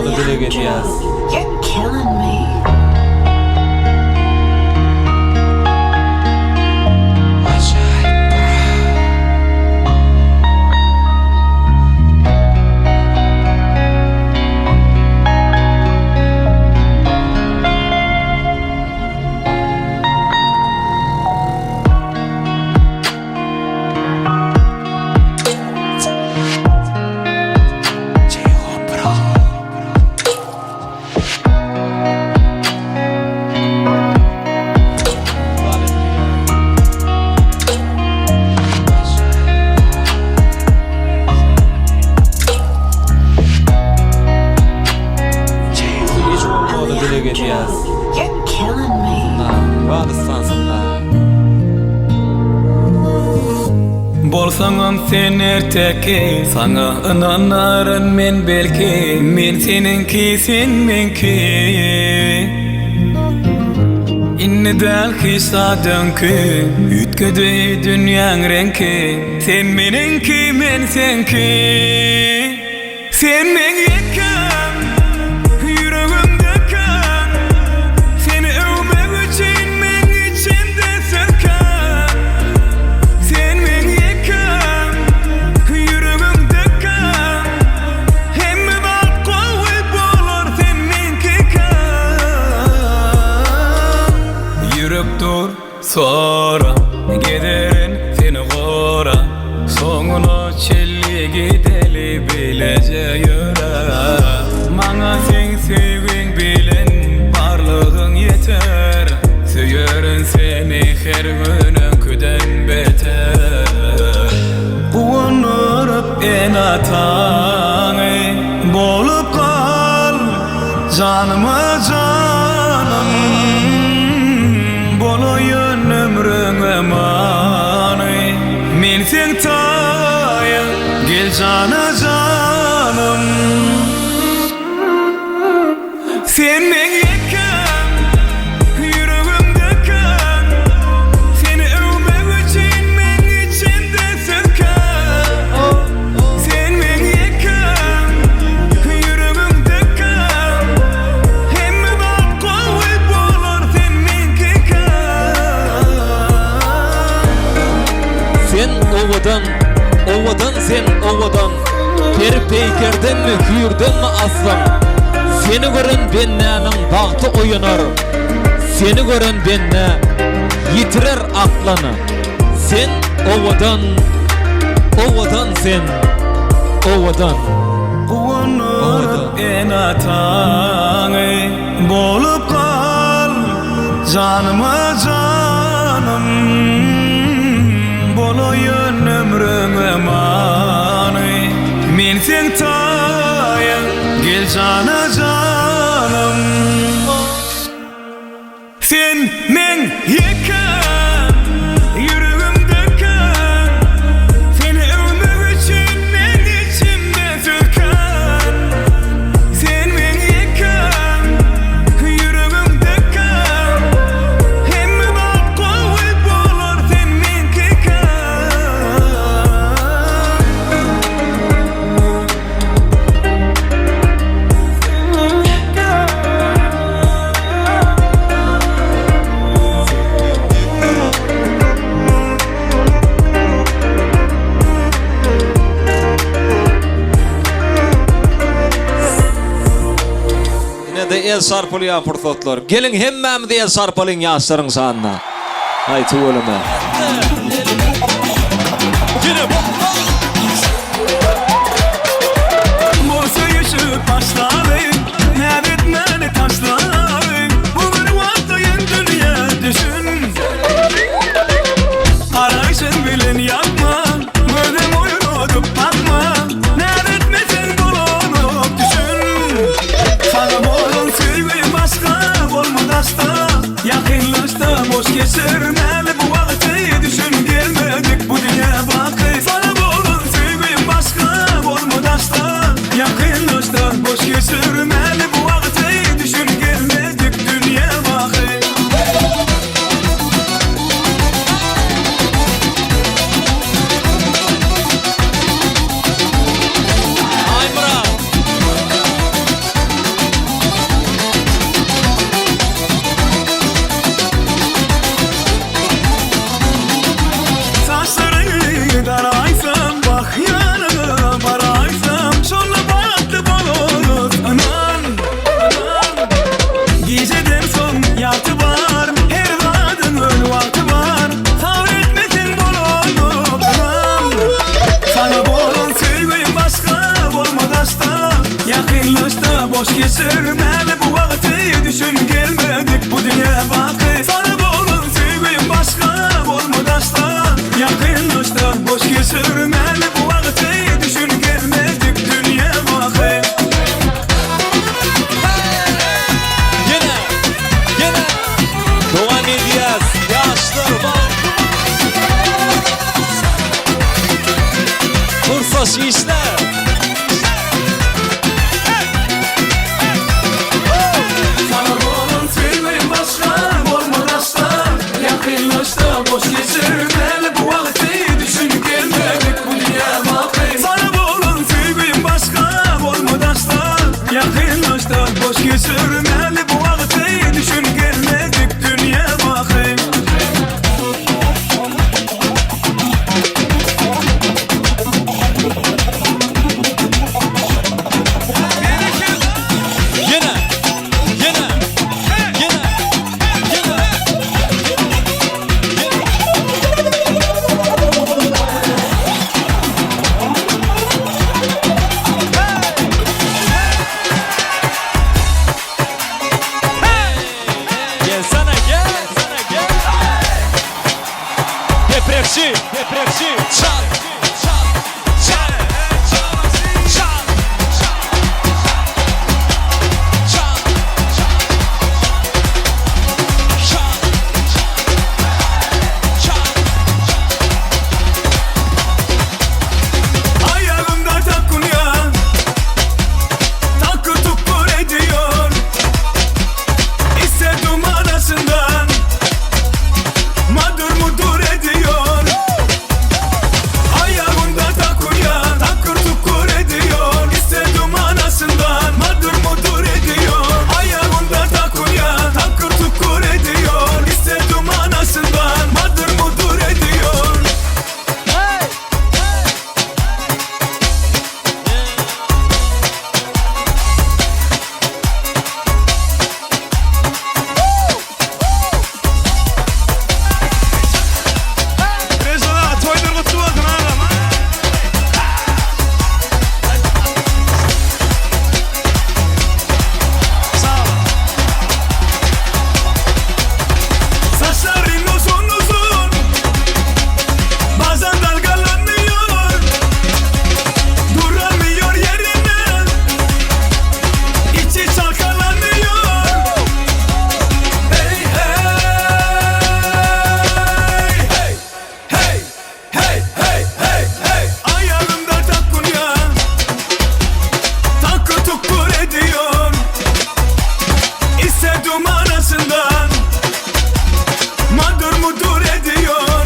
bolmagy dile getýäs. You're killing me. You're killing me. Bolsaňam sen erteki, sana inanaryn men belki, men seninki sen menki. Inni däl hisadyňky, ütkedi dünýäň renki, sen meninki men senki. Sen men yekem, yüreğimde kan, seni övmek için men içimde söken. Sen men yekem, yüreğimde kan, hemme bak kowy bolar sen menki kan. Yürek dur sonra giderin seni gora, soňuna çelli gideli bilece yöre. Maňa sen sevgiň bilen barlygyň yeter, süýerin seni her gününküden beter. Unurup en ataňy bolup kal, janyma janym, bolaýyn ömrüňe many. Men sen taýyň, gel jana janym. Sen men yekem, yüreğimde kan, seni övmek için men içimde söken. Sen men yekem, yüreğimde kan, hemme bak kowy bolar sen menki kan. Sen owadan sen owadan, per peykerden mi hürden mi aslan? Seni gören bennäniň bagty oýanar, seni gören benne yitirer aklany. Sen owadan sen owadan. Unurup en ataňy bolup kal, janyma janym, bolaýyn ömrüňe many. Men sen taýyň, gel jana janym. Sen men yekem, yüreğimde kan, seni övmek için men içimde söken. Sen men yekem, yüreğimde kan, hemme bak kowy bolar sen menki kan. Yine de el sarpılýan pursatlar. Gelin hemmämiz el sarpalyň ýaşlaryň sanyna. Ay tuğulama. Bolsa ýaşyp başlaryň, nädet meni taşlaryň, bu bir wagtyň dünýä düşün. Garaýşyň bilen ýakma, gözüm oýunup bakma, nädet mesen bolanyp düşün. Sana bolan sevgi başga bolmadasta, ýakynlaşda boş geçirmeli bu wagty düşün gelmedik bu dünýä baky. boş geçirmeli bu vakti düşün gelmedik bu dünya bakı Sana bolun sevgim başka olma daşta Yakınlaşta boş geçirmeli bu vakti düşün gelmedik dünya bakı Yine devam edeceğiz. Yaşlar var. Bursa işler. Sana bolun sevgim başka olma daşta Yakınlaşta boş geçirmeli bu vakti düşün gelmedik bu dünya bakı Sana bolun sevgim başka olma daşta Yakınlaşta boş geçirmeli bu vakti düşün gelmedik dünya bakı Depresi, çal, çal, çal, çal, çal, çal, Ayağımda takunya takır tukur ediyor İstedim arasından madur mudur ediyor Ayağımda takunya takır tukur ediyor İstedim anasından madur mudur ediyor Ayağımda takunya takır tukur ediyor İstedim anasından madur mudur ediyor Rezona toydur kutlu olsun ağam. Sağ ol. Saçların uzun uzun bazen dalgalanıyor Duramıyor yerine içi çalkalanıyor Hey hey hey hey hey hey Ayağımda takunya takır tukur ediyor İstedim anasından madur mudur ediyor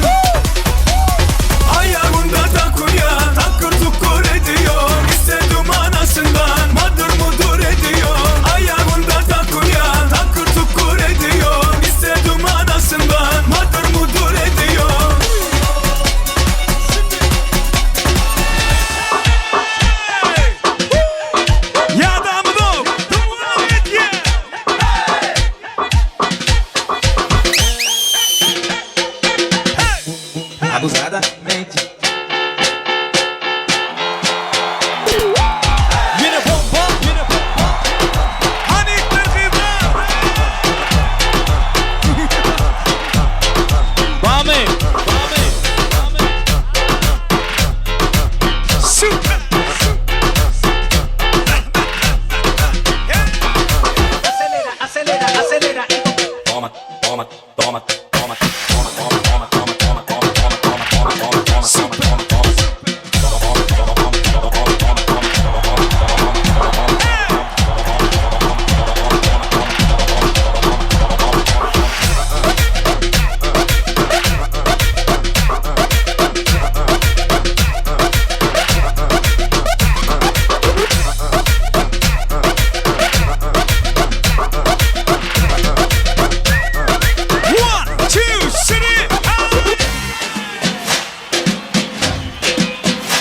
Ayağımda takunya takır tukur ediyor İstedim anasından madur mudur ediyor Ayağımda takunya takır tukur ediyor İstedim anasından madur mudur ediyor Ya damadum, dumunu et ye. Abusadamente. yine pompa, yine pompa. Hani kızım? Bami, Süper. Acelera, acelera, acelera. Toma, toma, toma, toma, toma, toma, toma, toma, toma, toma, toma, toma, toma, toma, toma, toma, toma. One, two, three.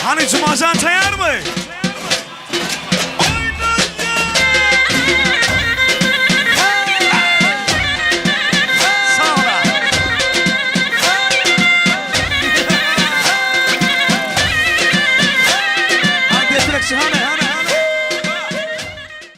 Hani Cumazan tayar mı?